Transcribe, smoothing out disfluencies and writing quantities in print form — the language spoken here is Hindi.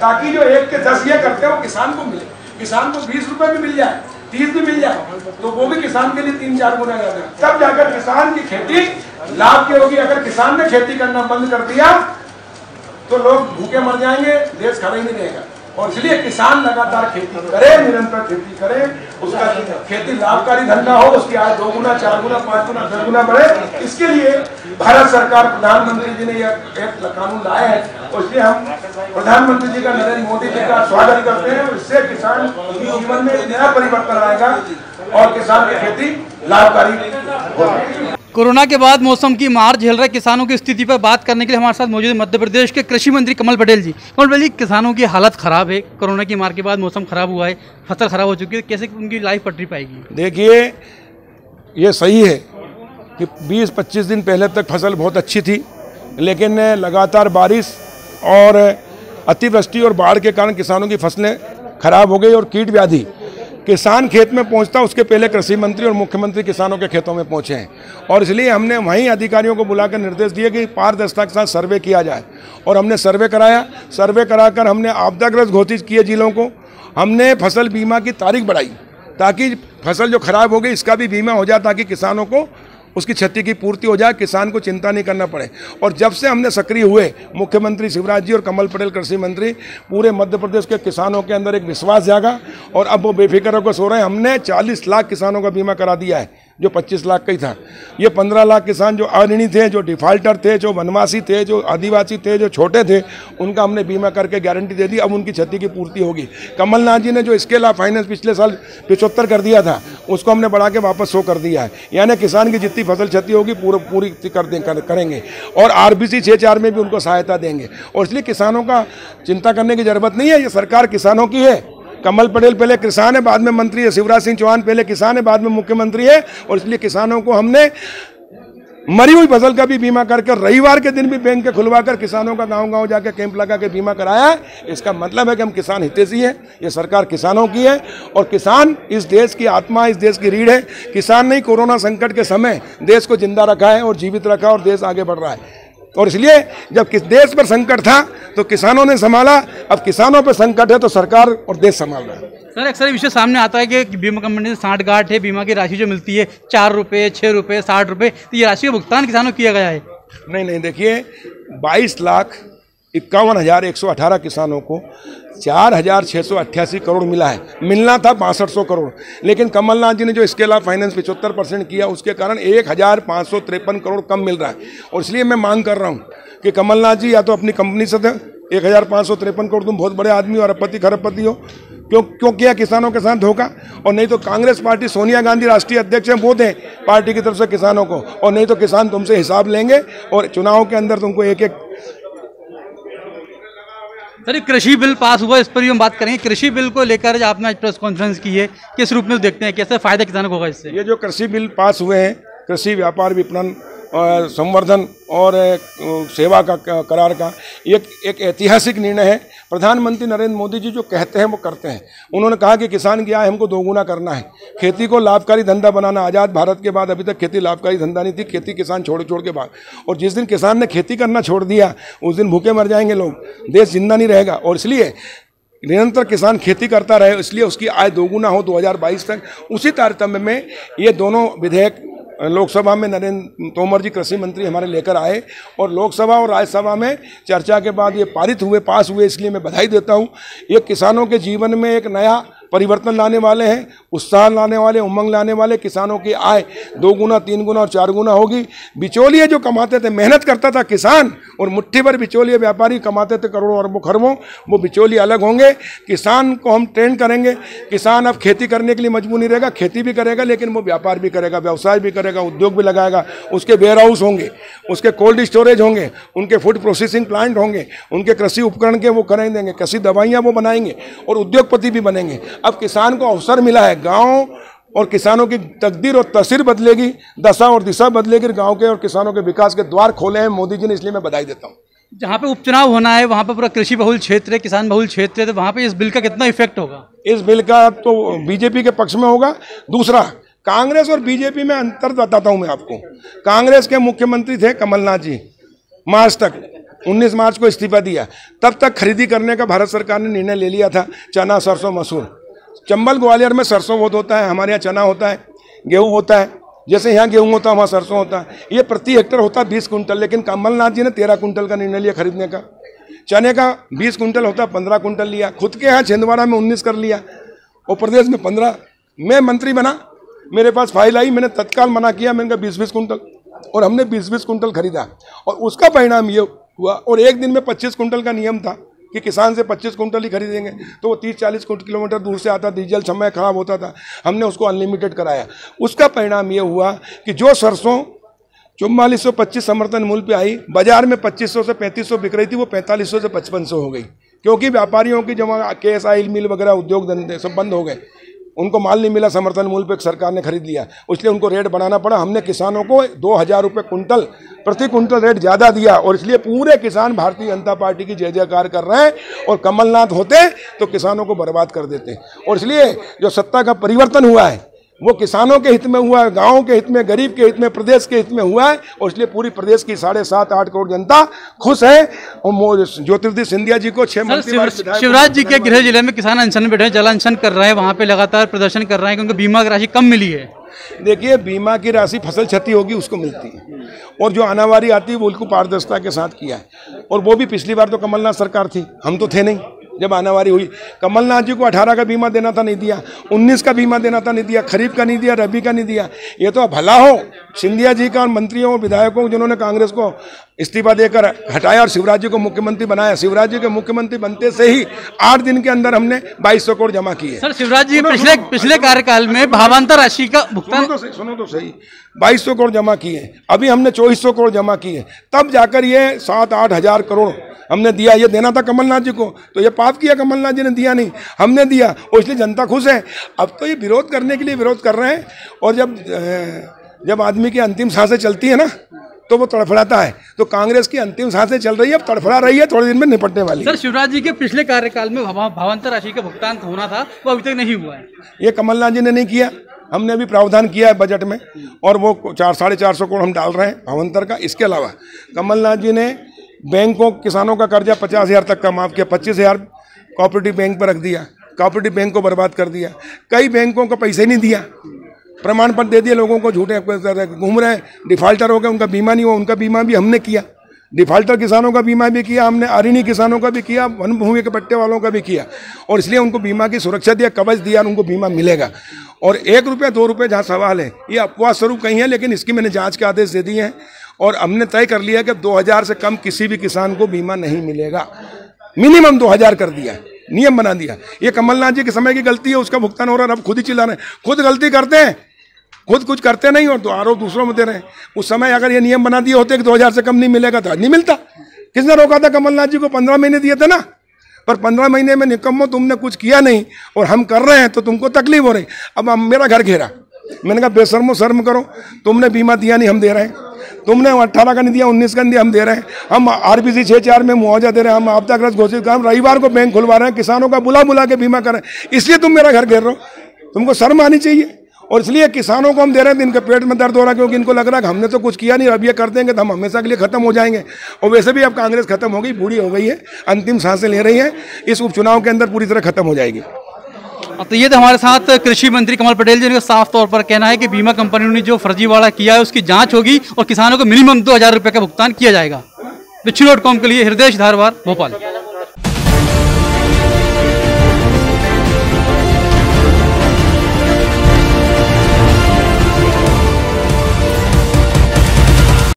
ताकि जो 1 के 10 ये करते हैं वो किसान को मिले। किसान को 20 रुपए भी मिल जाए, 30 भी मिल जाए, तो वो भी किसान के लिए 3-4 गुना ज्यादा, तब जाकर किसान की खेती लाभ की होगी। अगर किसान ने खेती करना बंद कर दिया तो लोग भूखे मर जाएंगे, देश खड़ा ही नहीं रहेगा। और इसलिए किसान लगातार खेती करे, निरंतर खेती करे, उसका खेती लाभकारी धंधा हो, उसकी आय 2 गुना, 4 गुना, 5 गुना, 10 गुना बढ़े। इसके लिए भारत सरकार, प्रधानमंत्री जी ने यह एक कानून लाए हैं, और इसलिए हम प्रधानमंत्री जी का, नरेंद्र मोदी जी का स्वागत करते हैं। और इससे किसान के जीवन में एक नया परिवर्तन आएगा और किसान की खेती लाभकारी होगी। कोरोना के बाद मौसम की मार झेल रहे किसानों की स्थिति पर बात करने के लिए हमारे साथ मौजूद है मध्य प्रदेश के कृषि मंत्री कमल पटेल जी। कमल पटेल जी, किसानों की हालत खराब है, कोरोना की मार के बाद मौसम खराब हुआ है, फसल खराब हो चुकी है, कैसे उनकी लाइफ पटरी पाएगी? देखिए, ये सही है कि 20-25 दिन पहले तक फसल बहुत अच्छी थी, लेकिन लगातार बारिश और अतिवृष्टि और बाढ़ के कारण किसानों की फसलें खराब हो गई और कीट व्याधि किसान खेत में पहुंचता उसके पहले कृषि मंत्री और मुख्यमंत्री किसानों के खेतों में पहुंचे हैं। और इसलिए हमने वहीं अधिकारियों को बुलाकर निर्देश दिए कि पारदर्शिता के साथ सर्वे किया जाए। और हमने सर्वे कराया, सर्वे कराकर हमने आपदाग्रस्त घोषित किए जिलों को। हमने फसल बीमा की तारीख बढ़ाई ताकि फसल जो खराब हो गई इसका भी बीमा हो जाए, ताकि किसानों को उसकी क्षति की पूर्ति हो जाए, किसान को चिंता नहीं करना पड़े। और जब से हमने सक्रिय हुए, मुख्यमंत्री शिवराज जी और कमल पटेल कृषि मंत्री, पूरे मध्य प्रदेश के किसानों के अंदर एक विश्वास जागा और अब वो बेफिक्र होकर सो रहे हैं। हमने 40 लाख किसानों का बीमा करा दिया है, जो 25 लाख का ही था। ये 15 लाख किसान जो अऋणी थे, जो डिफाल्टर थे, जो वनवासी थे, जो आदिवासी थे, जो छोटे थे, उनका हमने बीमा करके गारंटी दे दी। अब उनकी क्षति की पूर्ति होगी। कमलनाथ जी ने जो स्केल ऑफ फाइनेंस पिछले साल 75 कर दिया था, उसको हमने बढ़ा के वापस 100 कर दिया है। यानी किसान की जितनी फसल क्षति होगी पूरी करेंगे। और RBC 6-4 में भी उनको सहायता देंगे। और इसलिए किसानों का चिंता करने की जरूरत नहीं है, ये सरकार किसानों की है। कमल पटेल पहले किसान है, बाद में मंत्री है। शिवराज सिंह चौहान पहले किसान है, बाद में मुख्यमंत्री है। और इसलिए किसानों को हमने मरी हुई फसल का भी बीमा करके, रविवार के दिन भी बैंक के खुलवाकर किसानों का गांव-गांव जाकर कैंप लगा के बीमा कराया है। इसका मतलब है कि हम किसान हितैषी हैं, ये सरकार किसानों की है। और किसान इस देश की आत्मा, इस देश की रीढ़ है। किसान ने कोरोना संकट के समय देश को जिंदा रखा है और जीवित रखा, और देश आगे बढ़ रहा है। और इसलिए जब किस देश पर संकट था तो किसानों ने संभाला, अब किसानों पर संकट है तो सरकार और देश संभाल रहा है। सर, अक्सर विषय सामने आता है कि बीमा कंपनी से साठगांठ है, बीमा की राशि जो मिलती है 4 रुपये, 6 रुपये, 60 रुपये, तो ये राशि का भुगतान किसानों को किया गया है? नहीं, देखिए, 22,51,118 किसानों को 4,688 करोड़ मिला है। मिलना था 6200 करोड़, लेकिन कमलनाथ जी ने जो स्केल ऑफ फाइनेंस 75% किया, उसके कारण 1,553 करोड़ कम मिल रहा है। और इसलिए मैं मांग कर रहा हूँ कि कमलनाथ जी या तो अपनी कंपनी से 1,553 करोड़, तुम बहुत बड़े आदमी और अरबपति खरबपति हो, क्यों किया किसानों के साथ धोखा? और नहीं तो कांग्रेस पार्टी, सोनिया गांधी राष्ट्रीय अध्यक्ष हैं, वो दें पार्टी की तरफ से किसानों को। और नहीं तो किसान तुमसे हिसाब लेंगे और चुनाव के अंदर तुमको एक सर, कृषि बिल पास हुआ, इस पर भी हम बात करेंगे। कृषि बिल को लेकर आपने आज प्रेस कॉन्फ्रेंस की है, किस रूप में देखते हैं, कैसे फायदा किसानों को होगा इससे? ये जो कृषि बिल पास हुए हैं, कृषि व्यापार विपणन संवर्धन और सेवा का करार का एक ऐतिहासिक निर्णय है। प्रधानमंत्री नरेंद्र मोदी जी जो कहते हैं वो करते हैं। उन्होंने कहा कि किसान की आय हमको 2 गुना करना है, खेती को लाभकारी धंधा बनाना। आज़ाद भारत के बाद अभी तक खेती लाभकारी धंधा नहीं थी, खेती किसान छोड़ के बाद। और जिस दिन किसान ने खेती करना छोड़ दिया, उस दिन भूखे मर जाएंगे लोग, देश जिंदा नहीं रहेगा। और इसलिए निरंतर किसान खेती करता रहे, इसलिए उसकी आय 2 गुना हो 2022 तक। उसी तारतम्य में ये दोनों विधेयक लोकसभा में नरेंद्र तोमर जी कृषि मंत्री हमारे लेकर आए, और लोकसभा और राज्यसभा में चर्चा के बाद ये पारित हुए, पास हुए। इसलिए मैं बधाई देता हूँ। ये किसानों के जीवन में एक नया परिवर्तन लाने वाले हैं, उत्साह लाने वाले, उमंग लाने वाले। किसानों की आय 2 गुना, 3 गुना और 4 गुना होगी। बिचौलिए जो कमाते थे, मेहनत करता था किसान, और मुट्ठी भर बिचौलिए व्यापारी कमाते थे करोड़ों अरबों खरबों, वो बिचौलिए अलग होंगे। किसान को हम ट्रेन करेंगे। किसान अब खेती करने के लिए मजबूर नहीं रहेगा, खेती भी करेगा, लेकिन वो व्यापार भी करेगा, व्यवसाय भी करेगा, उद्योग भी लगाएगा। उसके वेयर हाउस होंगे, उसके कोल्ड स्टोरेज होंगे, उनके फूड प्रोसेसिंग प्लांट होंगे, उनके कृषि उपकरण के वो करें देंगे, कृषि दवाइयाँ वो बनाएंगे, और उद्योगपति भी बनेंगे। अब किसान को अवसर मिला है। गांव और किसानों की तकदीर और तस्वीर बदलेगी, दशा और दिशा बदलेगी। गांव के और किसानों के विकास के द्वार खोले हैं मोदी जी ने, इसलिए मैं बधाई देता हूं। जहां पे उपचुनाव होना है वहां पे पूरा कृषि बहुल क्षेत्र है, किसान बहुल क्षेत्र है, तो वहां पे इस बिल का कितना इफेक्ट होगा? इस बिल का तो बीजेपी के पक्ष में होगा। दूसरा, कांग्रेस और बीजेपी में अंतर बताता हूं मैं आपको। कांग्रेस के मुख्यमंत्री थे कमलनाथ जी मार्च तक, 19 मार्च को इस्तीफा दिया। तब तक खरीदी करने का भारत सरकार ने निर्णय ले लिया था। चना, सरसों, मसूर। चंबल ग्वालियर में सरसों बहुत होता है, हमारे यहाँ चना होता है, गेहूँ होता है। जैसे यहाँ गेहूँ होता है वहाँ सरसों होता है। ये प्रति हेक्टर होता है 20 कुंटल, लेकिन कमलनाथ जी ने 13 कुंटल का निर्णय लिया खरीदने का। चने का 20 कुंटल होता है, 15 कुंटल लिया। खुद के यहाँ छिंदवाड़ा में 19 कर लिया और प्रदेश में 15। मैं मंत्री बना, मेरे पास फाइल आई, मैंने तत्काल मना किया। मैंने कहा 20-20 कुंटल, और हमने 20-20 कुंटल खरीदा। और उसका परिणाम ये हुआ। और एक दिन में 25 कुंटल का नियम था कि किसान से 25 कुंटल ही खरीदेंगे, तो वो 30-40 किलोमीटर दूर से आता, डीजल समय खराब होता था। हमने उसको अनलिमिटेड कराया। उसका परिणाम ये हुआ कि जो सरसों 4425 समर्थन मूल्य पे आई, बाजार में 2500 से 3500 बिक रही थी, वो 4500 से 5500 हो गई, क्योंकि व्यापारियों की जमा केस, ऑयल मिल वगैरह उद्योग धंधे सब बंद हो गए। उनको माल नहीं मिला, समर्थन मूल्य पे सरकार ने खरीद लिया, इसलिए उनको रेट बढ़ाना पड़ा। हमने किसानों को 2000 रुपये कुंटल प्रति कुंटल रेट ज़्यादा दिया, और इसलिए पूरे किसान भारतीय जनता पार्टी की जय जयकार कर रहे हैं। और कमलनाथ होते तो किसानों को बर्बाद कर देते। और इसलिए जो सत्ता का परिवर्तन हुआ है वो किसानों के हित में हुआ है, गाँव के हित में, गरीब के हित में, प्रदेश के हित में हुआ है। और इसलिए पूरी प्रदेश की 7.5-8 करोड़ जनता खुश है। और ज्योतिरादित्य सिंधिया जी को 6 मंत्री, शिवराज जी के गृह जिले में किसान अनशन में बैठे हैं, जल अनशन कर रहे हैं, वहाँ पे लगातार प्रदर्शन कर रहे हैं क्योंकि बीमा की राशि कम मिली है। देखिए, बीमा की राशि फसल क्षति होगी उसको मिलती है, और जो आनावारी आती है वो उनको पारदर्शिता के साथ किया है। और वो भी पिछली बार तो कमलनाथ सरकार थी, हम तो थे नहीं जब आनावारी हुई। कमलनाथ जी को 18 का बीमा देना था, नहीं दिया। 19 का बीमा देना था, नहीं दिया। खरीफ का नहीं दिया, रबी का नहीं दिया। ये तो भला हो सिंधिया जी का और मंत्रियों और विधायकों जिन्होंने कांग्रेस को इस्तीफा देकर हटाया और शिवराज जी को मुख्यमंत्री बनाया। शिवराज जी के मुख्यमंत्री बनते से ही 8 दिन के अंदर हमने 2200 करोड़ जमा किए। सर, शिवराज जी पिछले कार्यकाल में भावांतर राशि का भुगतान, सुनो तो सही, 2200 करोड़ जमा किए। अभी हमने 2400 करोड़ जमा किए, तब जाकर ये 7-8 हज़ार करोड़ हमने दिया। ये देना था कमलनाथ जी को, तो ये पाप किया कमलनाथ जी ने, दिया नहीं, हमने दिया, और इसलिए जनता खुश है। अब तो ये विरोध करने के लिए विरोध कर रहे हैं, और जब आदमी की अंतिम सांसें चलती है ना तो वो तड़फड़ाता है। तो कांग्रेस की अंतिम सांसें चल रही है, अब तड़फड़ा रही है, थोड़े दिन में निपटने वाली है। सर, शिवराज जी के पिछले कार्यकाल में भावांतर राशि का भुगतान होना था, वो अभी तक नहीं हुआ है। ये कमलनाथ जी ने नहीं किया, हमने अभी प्रावधान किया है बजट में, और वो 400-450 करोड़ हम डाल रहे हैं भावांतर का। इसके अलावा कमलनाथ जी ने बैंकों, किसानों का कर्जा 50,000 तक का माफ़ किया, 25,000 कोऑपरेटिव बैंक पर रख दिया, कोऑपरेटिव बैंक को बर्बाद कर दिया। कई बैंकों को पैसे नहीं दिया, प्रमाण पत्र दे दिए लोगों को, झूठे घूम रहे हैं, डिफाल्टर हो गए, उनका बीमा नहीं हुआ, उनका बीमा भी हमने किया। डिफाल्टर किसानों का बीमा भी किया हमने, आरिनी किसानों का भी किया, वन भूमि के पट्टे वालों का भी किया, और इसलिए उनको बीमा की सुरक्षा दिया, कवच दिया, उनको बीमा मिलेगा। और 1 रुपया 2 रुपये जहाँ सवाल है, ये अपवाद स्वरूप कहीं है, लेकिन इसकी मैंने जाँच के आदेश दे दिए हैं, और हमने तय कर लिया कि 2000 से कम किसी भी किसान को बीमा नहीं मिलेगा। मिनिमम 2000 कर दिया, नियम बना दिया। ये कमलनाथ जी के समय की गलती है, उसका भुगतान हो रहा है, अब खुद ही चिल्ला रहे हैं। खुद गलती करते हैं, खुद कुछ करते नहीं, और तो आरोप दूसरों में दे रहे हैं। उस समय अगर ये नियम बना दिए होते कि 2000 से कम नहीं मिलेगा तो आज नहीं मिलता। किसने रोका था? कमलनाथ जी को 15 महीने दिए थे ना, पर 15 महीने में निकम्मो तुमने कुछ किया नहीं, और हम कर रहे हैं तो तुमको तकलीफ हो रही। अब मेरा घर घेरा, मैंने कहा बेशर्मो शर्म करो, तुमने बीमा दिया नहीं, हम दे रहे हैं। तुमने 18 का नहीं दिया, 19 का नहीं दिया, हम दे रहे हैं। हम RBC 6-4 में मुआवजा दे रहे हैं, हम आपदाग्रस्त घोषित कर, हम रविवार को बैंक खुलवा रहे हैं, किसानों का बुला के बीमा कर रहे हैं। इसलिए तुम मेरा घर घेर रहे हो, तुमको शर्म आनी चाहिए। और इसलिए किसानों को हम दे रहे हैं, इनके पेट में दर्द हो रहा है, क्योंकि इनको लग रहा है कि हमने तो कुछ किया नहीं, अब ये कर देंगे तो हम हमेशा के लिए खत्म हो जाएंगे। और वैसे भी अब कांग्रेस खत्म हो गई, बूढ़ी हो गई है, अंतिम सांसें ले रही है, इस उपचुनाव के अंदर पूरी तरह खत्म हो जाएगी। तो ये तो हमारे साथ कृषि मंत्री कमल पटेल जी ने साफ तौर पर कहना है कि बीमा कंपनियों ने जो फर्जीवाड़ा किया है उसकी जांच होगी और किसानों को मिनिमम 2000 रुपये का भुगतान किया जाएगा। बिच्छू.com के लिए हृदय धारवार, भोपाल।